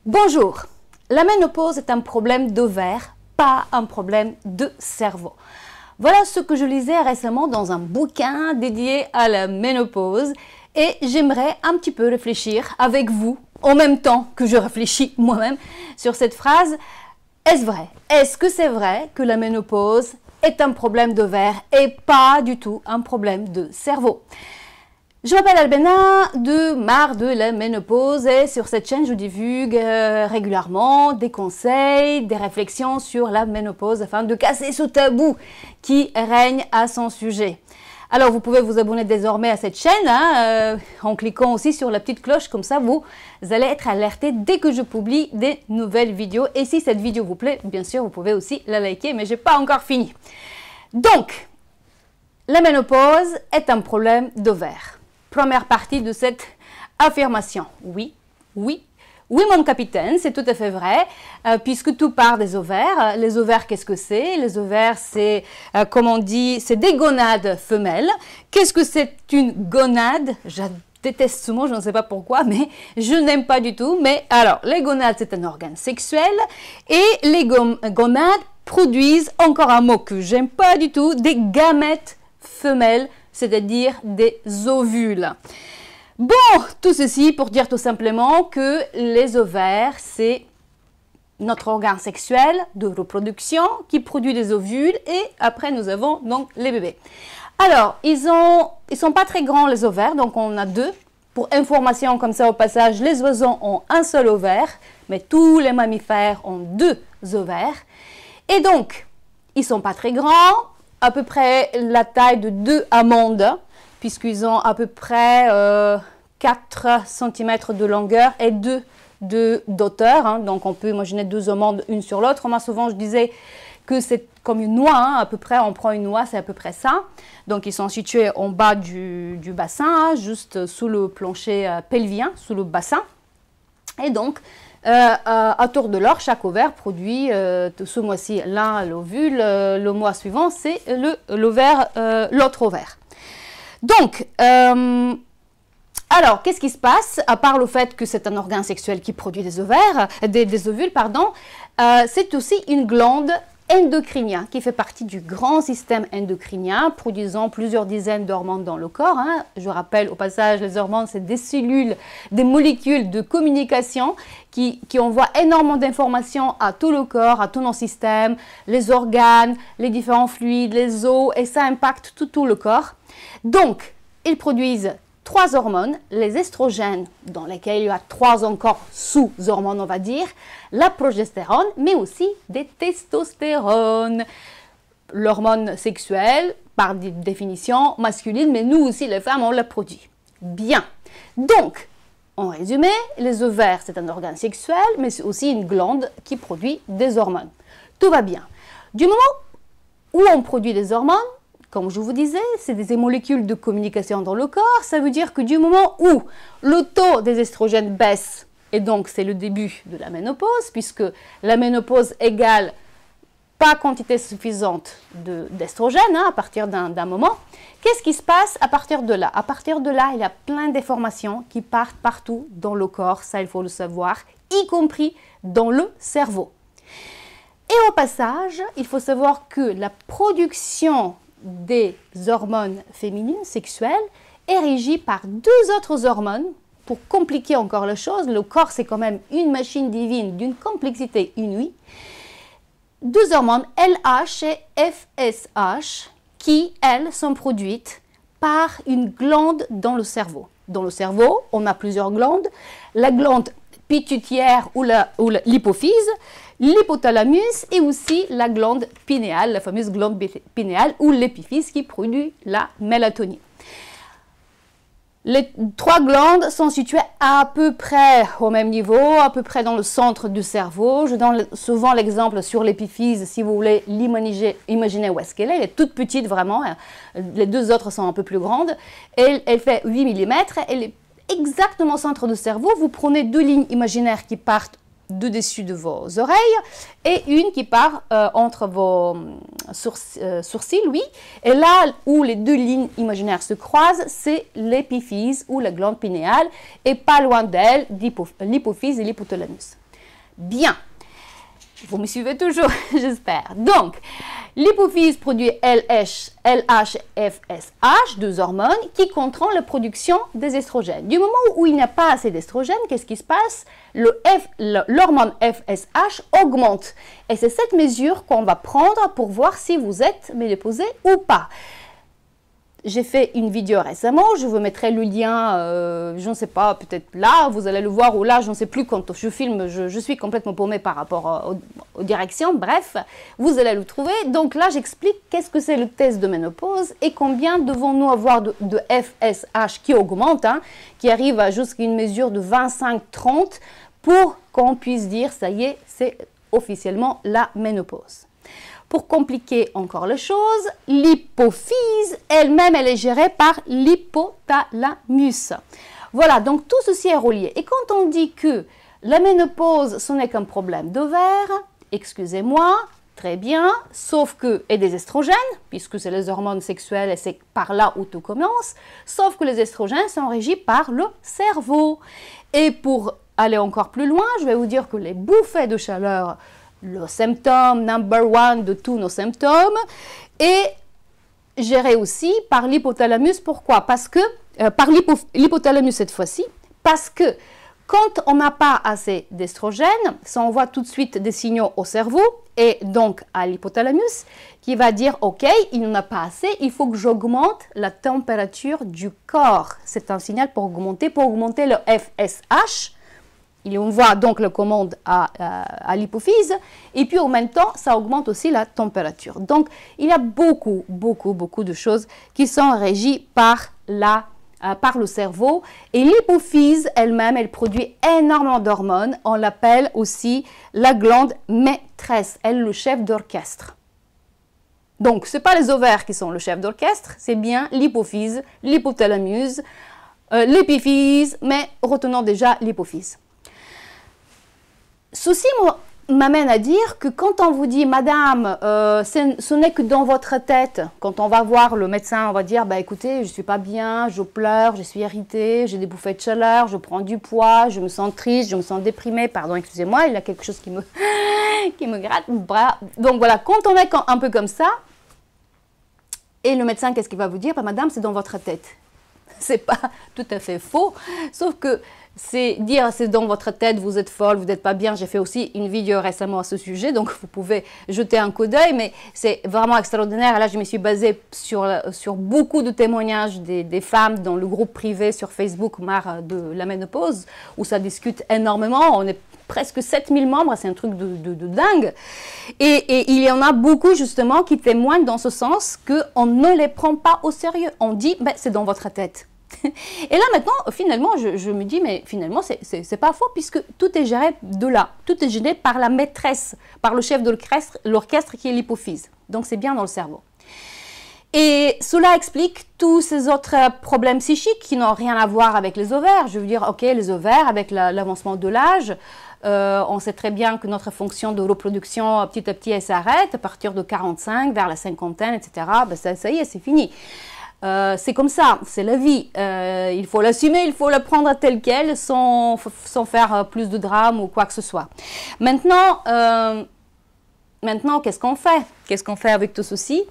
Bonjour, la ménopause est un problème d'ovaire, pas un problème de cerveau. Voilà ce que je lisais récemment dans un bouquin dédié à la ménopause et j'aimerais un petit peu réfléchir avec vous, en même temps que je réfléchis moi-même sur cette phrase. Est-ce vrai? Est-ce que c'est vrai que la ménopause est un problème d'ovaire et pas du tout un problème de cerveau? Je m'appelle Albena de Marre de la ménopause et sur cette chaîne je divulgue régulièrement des conseils, des réflexions sur la ménopause afin de casser ce tabou qui règne à son sujet. Alors vous pouvez vous abonner désormais à cette chaîne en cliquant aussi sur la petite cloche, comme ça vous allez être alerté dès que je publie des nouvelles vidéos. Et si cette vidéo vous plaît, bien sûr vous pouvez aussi la liker, mais je n'ai pas encore fini. Donc, la ménopause est un problème d'ovaire. Première partie de cette affirmation. Oui, mon capitaine, c'est tout à fait vrai, puisque tout part des ovaires. Les ovaires, qu'est-ce que c'est? Les ovaires, c'est, comme on dit, c'est des gonades femelles. Qu'est-ce que c'est une gonade? Je déteste ce mot, je ne sais pas pourquoi, mais je n'aime pas du tout. Mais alors, les gonades, c'est un organe sexuel, et les gonades produisent, encore un mot que j'aime pas du tout, des gamètes femelles, c'est-à-dire des ovules. Bon, tout ceci pour dire tout simplement que les ovaires, c'est notre organe sexuel de reproduction qui produit des ovules et après nous avons donc les bébés. Alors, ils sont pas très grands les ovaires, donc on a deux. Pour information comme ça au passage, les oiseaux ont un seul ovaire, mais tous les mammifères ont deux ovaires. Et donc, ils sont pas très grands, à peu près la taille de deux amandes, puisqu'ils ont à peu près 4 cm de longueur et 2 d'auteur. Donc on peut imaginer deux amandes une sur l'autre. Moi souvent je disais que c'est comme une noix, à peu près, on prend une noix, c'est à peu près ça. Donc ils sont situés en bas du bassin, juste sous le plancher pelvien, sous le bassin. Et donc, à tour de l'or, chaque ovaire produit ce mois-ci l'un l'ovule, le mois suivant c'est l'ovaire, l'autre ovaire. Donc, alors, qu'est-ce qui se passe, à part le fait que c'est un organe sexuel qui produit des ovaires, des ovules, pardon, c'est aussi une glande endocrinien qui fait partie du grand système endocrinien, produisant plusieurs dizaines d'hormones dans le corps. Je rappelle au passage, les hormones, c'est des cellules, des molécules de communication qui envoient énormément d'informations à tout le corps, à tous nos systèmes, les organes, les différents fluides, les os, et ça impacte tout le corps. Donc, ils produisent 3 hormones, les estrogènes, dans lesquels il y a 3 encore sous-hormones, on va dire, la progestérone, mais aussi des testostérones. L'hormone sexuelle, par définition masculine, mais nous aussi, les femmes, on la produit. Bien. Donc, en résumé, les ovaires, c'est un organe sexuel, mais c'est aussi une glande qui produit des hormones. Tout va bien. Du moment où on produit des hormones, comme je vous disais, c'est des molécules de communication dans le corps. Ça veut dire que du moment où le taux des estrogènes baisse, et donc c'est le début de la ménopause, puisque la ménopause égale pas quantité suffisante d'estrogène à partir d'un moment, qu'est-ce qui se passe à partir de là? À partir de là, il y a plein d'informations qui partent partout dans le corps, ça il faut le savoir, y compris dans le cerveau. Et au passage, il faut savoir que la production des hormones féminines sexuelles est régie par 2 autres hormones. Pour compliquer encore la chose, le corps c'est quand même une machine divine d'une complexité inouïe. 2 hormones LH et FSH qui, elles, sont produites par une glande dans le cerveau. Dans le cerveau, on a plusieurs glandes. La glande pituitaire ou l'hypophyse, l'hypothalamus et aussi la glande pinéale, la fameuse glande pinéale ou l'épiphyse qui produit la mélatonine. Les 3 glandes sont situées à peu près au même niveau, à peu près dans le centre du cerveau. Je donne souvent l'exemple sur l'épiphyse, si vous voulez imaginer où est-ce qu'elle est. Elle est toute petite vraiment, les 2 autres sont un peu plus grandes. Elle fait 8 mm, elle est exactement au centre du cerveau. Vous prenez 2 lignes imaginaires qui partent de dessus de vos oreilles et une qui part entre vos sourcils, oui. Et là où les 2 lignes imaginaires se croisent, c'est l'épiphyse ou la glande pinéale et pas loin d'elle, l'hypophyse et l'hypothalamus. bien. Vous me suivez toujours, j'espère. Donc, l'hypophyse produit LH, FSH, deux hormones qui contrôlent la production des estrogènes. Du moment où il n'y a pas assez d'estrogènes, qu'est-ce qui se passe? L'hormone FSH augmente. Et c'est cette mesure qu'on va prendre pour voir si vous êtes ménopausé ou pas. J'ai fait une vidéo récemment, je vous mettrai le lien, je ne sais pas, peut-être là, vous allez le voir, ou là, je ne sais plus, quand je filme, je suis complètement paumée par rapport aux directions, bref, vous allez le trouver. Donc là, j'explique qu'est-ce que c'est le test de ménopause et combien devons-nous avoir de FSH qui augmente, hein, qui arrive jusqu'à une mesure de 25-30 pour qu'on puisse dire, ça y est, c'est officiellement la ménopause. Pour compliquer encore les choses, l'hypophyse elle-même, elle est gérée par l'hypothalamus. Voilà, donc tout ceci est relié. Et quand on dit que la ménopause, ce n'est qu'un problème d'ovaire, excusez-moi, très bien, sauf que, et des estrogènes, puisque c'est les hormones sexuelles et c'est par là où tout commence, sauf que les estrogènes sont régis par le cerveau. Et pour aller encore plus loin, je vais vous dire que les bouffées de chaleur, le symptôme number one de tous nos symptômes, est géré aussi par l'hypothalamus. Pourquoi? Parce que, par l'hypothalamus cette fois-ci, parce que quand on n'a pas assez d'estrogène, ça envoie tout de suite des signaux au cerveau et donc à l'hypothalamus qui va dire « Ok, il n'en a pas assez, il faut que j'augmente la température du corps. » C'est un signal pour augmenter le FSH. Il envoie donc la commande à l'hypophyse et puis en même temps, ça augmente aussi la température. Donc, il y a beaucoup de choses qui sont régies par le cerveau. Et l'hypophyse elle-même, elle produit énormément d'hormones. On l'appelle aussi la glande maîtresse, elle le chef d'orchestre. Donc, ce n'est pas les ovaires qui sont le chef d'orchestre, c'est bien l'hypophyse, l'hypothalamus, l'épiphyse, mais retenons déjà l'hypophyse. Ceci m'amène à dire que quand on vous dit « Madame, ce n'est que dans votre tête », quand on va voir le médecin, on va dire bah, « Écoutez, je ne suis pas bien, je pleure, je suis irritée, j'ai des bouffées de chaleur, je prends du poids, je me sens triste, je me sens déprimée, pardon, excusez-moi, il y a quelque chose qui me, qui me gratte. » Donc voilà, quand on est un peu comme ça, et le médecin, qu'est-ce qu'il va vous dire bah, « Madame, c'est dans votre tête ». C'est pas tout à fait faux, sauf que c'est dire c'est dans votre tête, vous êtes folle, vous n'êtes pas bien. J'ai fait aussi une vidéo récemment à ce sujet, donc vous pouvez jeter un coup d'œil, mais c'est vraiment extraordinaire. Et là, je me suis basée sur beaucoup de témoignages des femmes dans le groupe privé sur Facebook Marre de la ménopause, où ça discute énormément. On est presque 7000 membres, c'est un truc de dingue. Et il y en a beaucoup justement qui témoignent dans ce sens qu'on ne les prend pas au sérieux. On dit, ben, c'est dans votre tête. Et là maintenant, finalement, je me dis, mais finalement, c'est pas faux, puisque tout est géré de là. Tout est géré par la maîtresse, par le chef de l'orchestre qui est l'hypophyse. Donc c'est bien dans le cerveau. Et cela explique tous ces autres problèmes psychiques qui n'ont rien à voir avec les ovaires. Je veux dire, ok, les ovaires, avec l'avancement de l'âge, on sait très bien que notre fonction de reproduction, petit à petit, elle s'arrête à partir de 45, vers la cinquantaine, etc. Ben, ça y est, c'est fini. C'est comme ça, c'est la vie. Il faut l'assumer, il faut la prendre telle qu'elle, sans faire plus de drame ou quoi que ce soit. Maintenant, qu'est-ce qu'on fait? Qu'est-ce qu'on fait avec tout ceci?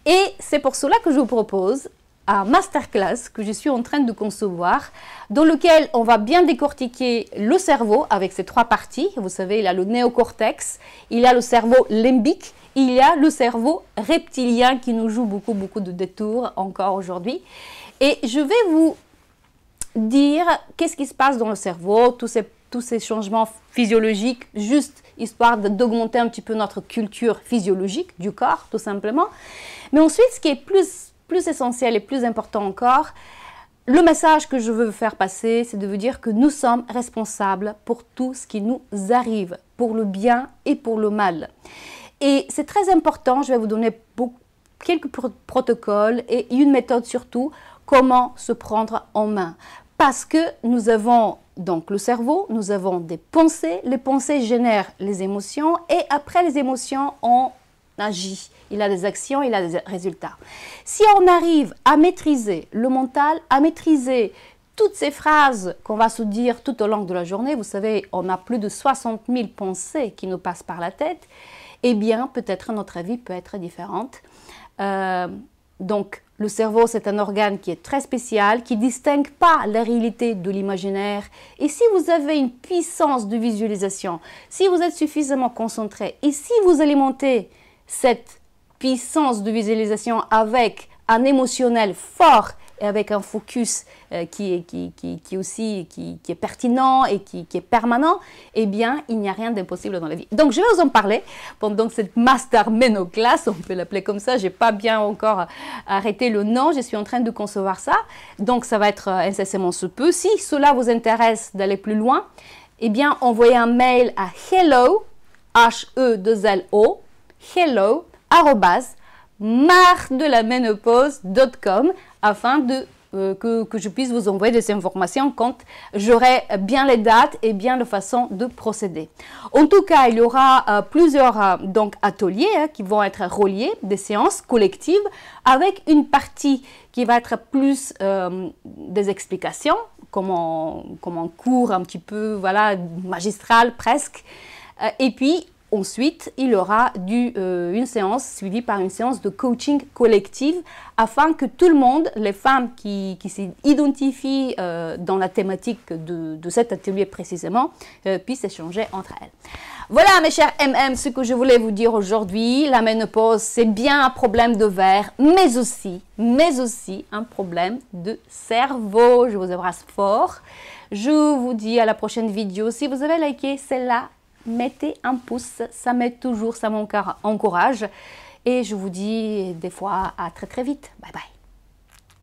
Et c'est pour cela que je vous propose un masterclass que je suis en train de concevoir, dans lequel on va bien décortiquer le cerveau avec ses trois parties. Vous savez, il y a le néocortex, il y a le cerveau limbique, il y a le cerveau reptilien qui nous joue beaucoup de détours encore aujourd'hui. Et je vais vous dire qu'est-ce qui se passe dans le cerveau, tous ces changements physiologiques, juste histoire d'augmenter un petit peu notre culture physiologique du corps, tout simplement. Mais ensuite, ce qui est plus essentiel et plus important encore, le message que je veux faire passer, c'est de vous dire que nous sommes responsables pour tout ce qui nous arrive, pour le bien et pour le mal. Et c'est très important, je vais vous donner quelques protocoles et une méthode surtout, comment se prendre en main. Parce que nous avons donc le cerveau, nous avons des pensées, les pensées génèrent les émotions et après les émotions, on agit. Il a des actions, il a des résultats. Si on arrive à maîtriser le mental, à maîtriser toutes ces phrases qu'on va se dire tout au long de la journée, vous savez, on a plus de 60 000 pensées qui nous passent par la tête, eh bien, peut-être notre vie peut être différente. Donc, le cerveau, c'est un organe qui est très spécial, qui ne distingue pas la réalité de l'imaginaire. Et si vous avez une puissance de visualisation, si vous êtes suffisamment concentré, et si vous alimentez cette puissance de visualisation avec un émotionnel fort et avec un focus qui est pertinent et qui est permanent, eh bien, il n'y a rien d'impossible dans la vie. Donc, je vais vous en parler pendant cette Master Ménoclass, on peut l'appeler comme ça, je n'ai pas bien encore arrêté le nom, je suis en train de concevoir ça. Donc, ça va être incessamment sous peu. Si cela vous intéresse d'aller plus loin, eh bien, envoyez un mail à hello, H-E-2-L-O, hello, @marredelaménopause.com afin que je puisse vous envoyer des informations quand j'aurai bien les dates et bien la façon de procéder. En tout cas, il y aura plusieurs donc, ateliers qui vont être reliés, des séances collectives avec une partie qui va être plus des explications, comme un cours un petit peu voilà, magistral presque, et puis ensuite, il y aura une séance suivie par une séance de coaching collective afin que tout le monde, les femmes qui s'identifient dans la thématique de cet atelier précisément, puissent échanger entre elles. Voilà mes chers MM, ce que je voulais vous dire aujourd'hui. La ménopause, c'est bien un problème de verre, mais aussi un problème de cerveau. Je vous embrasse fort. Je vous dis à la prochaine vidéo. Si vous avez liké celle-là, mettez un pouce, ça m'aide toujours, ça m'encourage. Et je vous dis des fois à très très vite. Bye bye.